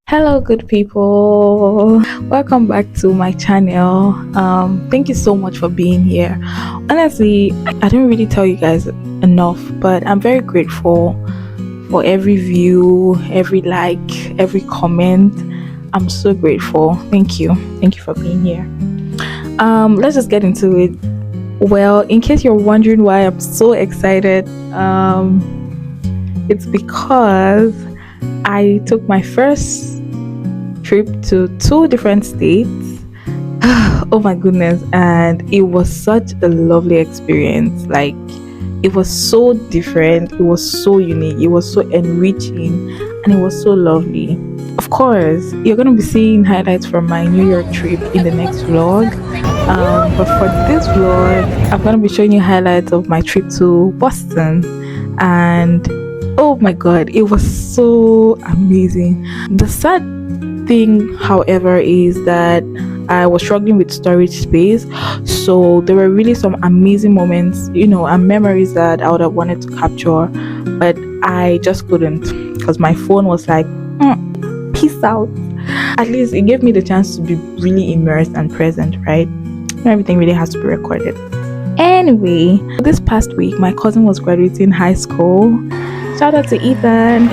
Hello, good people. Welcome back to my channel. Thank you so much for being here. Honestly, I don't really tell you guys enough, but I'm very grateful for every view, every like, every comment. I'm so grateful. Thank you. Thank you for being here. Let's just get into it. Well, in case you're wondering why I'm so excited, it's because I took my first trip to two different states. Oh my goodness, and it was such a lovely experience. Like, it was so different, it was so unique, it was so enriching, and it was so lovely. Of course, you're going to be seeing highlights from my New York trip in the next vlog. But for this vlog, I'm going to be showing you highlights of my trip to Boston. And oh my god, it was so amazing. The sad thing, however, is that I was struggling with storage space, so there were really some amazing moments, and memories that I would have wanted to capture, but I just couldn't because my phone was like, peace out. At least it gave me the chance to be really immersed and present, right? Not everything really has to be recorded. Anyway, this past week my cousin was graduating high school. Shout out to Ethan.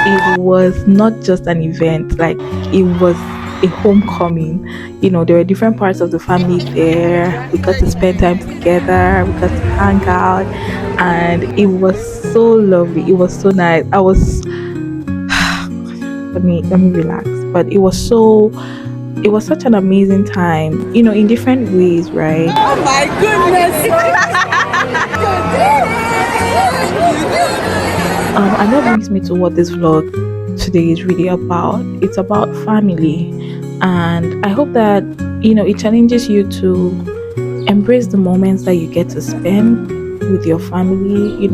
It was not just an event, like, it was a homecoming. There were different parts of the family there. We got to spend time together, we got to hang out, and it was so lovely. It was so nice. I was let me relax. But it was such an amazing time, in different ways, right? Oh my goodness! And that brings me to what this vlog today is really about. It's about family, and I hope that it challenges you to embrace the moments that you get to spend with your family.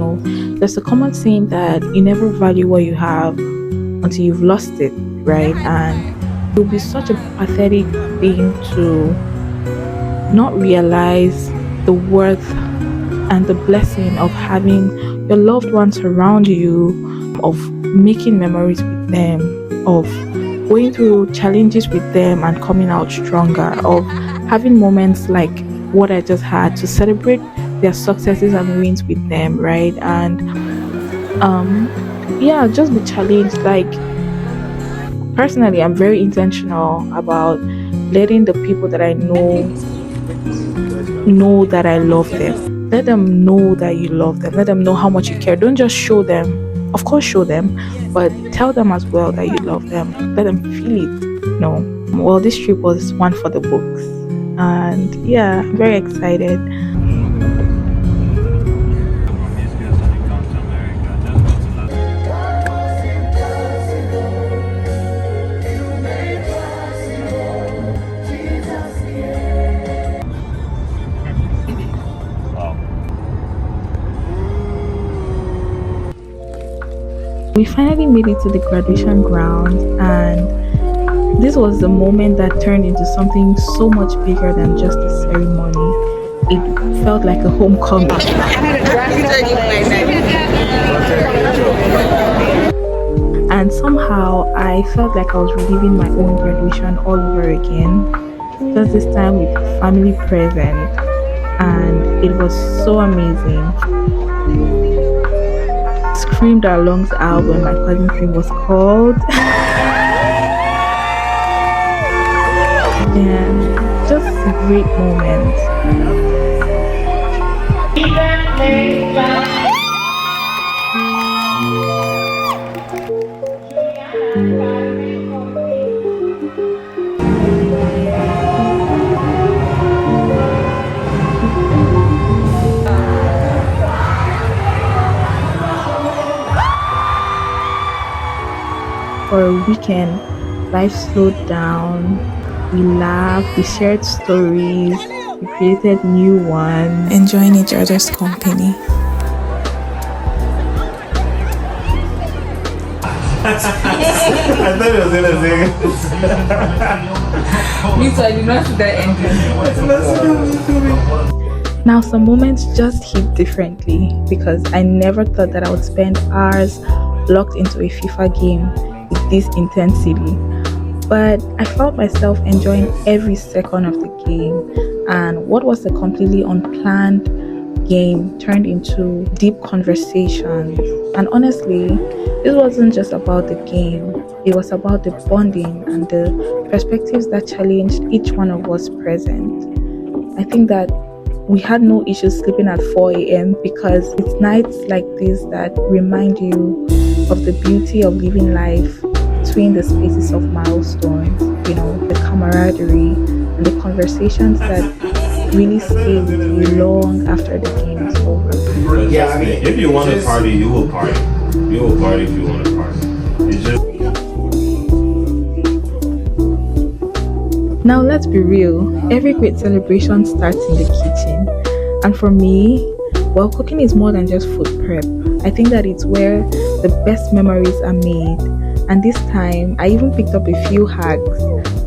There's a common saying that you never value what you have until you've lost it, right? And it would be such a pathetic thing to not realize the worth and the blessing of having your loved ones around you, of making memories with them, of going through challenges with them and coming out stronger, of having moments like what I just had to celebrate their successes and wins with them, right? And just be challenged. Like, personally, I'm very intentional about letting the people that I know that I love them. Let them know that you love them. Let them know how much you care. Don't just show them. Of course, show them, but tell them as well that you love them. Let them feel it. Well, this trip was one for the books, and yeah, I'm very excited. We finally made it to the graduation ground, and this was the moment that turned into something so much bigger than just a ceremony. It felt like a homecoming. And somehow I felt like I was reliving my own graduation all over again, just this time with family present, and it was so amazing. Screamed our lungs out when my cousin's name was called. And just a great moment. For a weekend, life slowed down. We laughed, we shared stories, we created new ones, enjoying each other's company. I thought it was gonna sing. Me too, I did not see that ending. Now, some moments just hit differently because I never thought that I would spend hours locked into a FIFA game with this intensity. But I found myself enjoying every second of the game, and what was a completely unplanned game turned into deep conversations. And honestly, this wasn't just about the game, it was about the bonding and the perspectives that challenged each one of us present. I think that we had no issues sleeping at 4 a.m. because it's nights like this that remind you of the beauty of living life between the spaces of milestones, the camaraderie and the conversations that really stay with you long after the game is over. Yeah, if you want to party, you will party. You will party if you want to party. It's just. Now, let's be real, every great celebration starts in the kitchen. And for me, well, cooking is more than just food prep. I think that it's where the best memories are made. And this time, I even picked up a few hacks,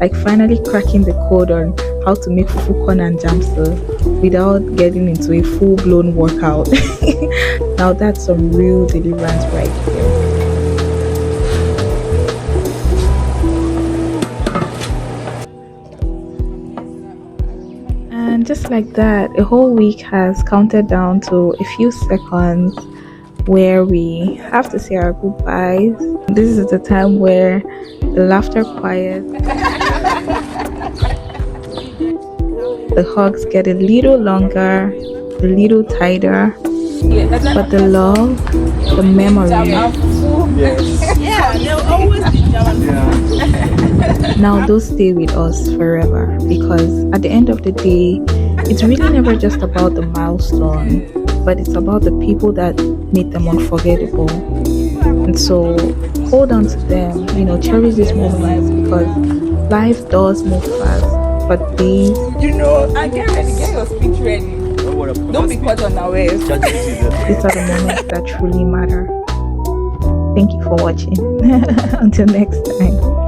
like finally cracking the code on how to make fufu corn and jamsa without getting into a full-blown workout. Now, that's some real deliverance right there. And just like that, a whole week has counted down to a few seconds where we have to say our goodbyes. This is the time where the laughter quiets, the hugs get a little longer, a little tighter, but the love, the memory, Yeah, they'll always be jealous. now those stay with us forever because at the end of the day, it's really never just about the milestone, but it's about the people that made them unforgettable. And so hold on to them, cherish these moments because life does move fast. But these, I get ready, get your speech ready. Don't be caught unawares. these are the moments that truly matter. Thank you for watching. Until next time.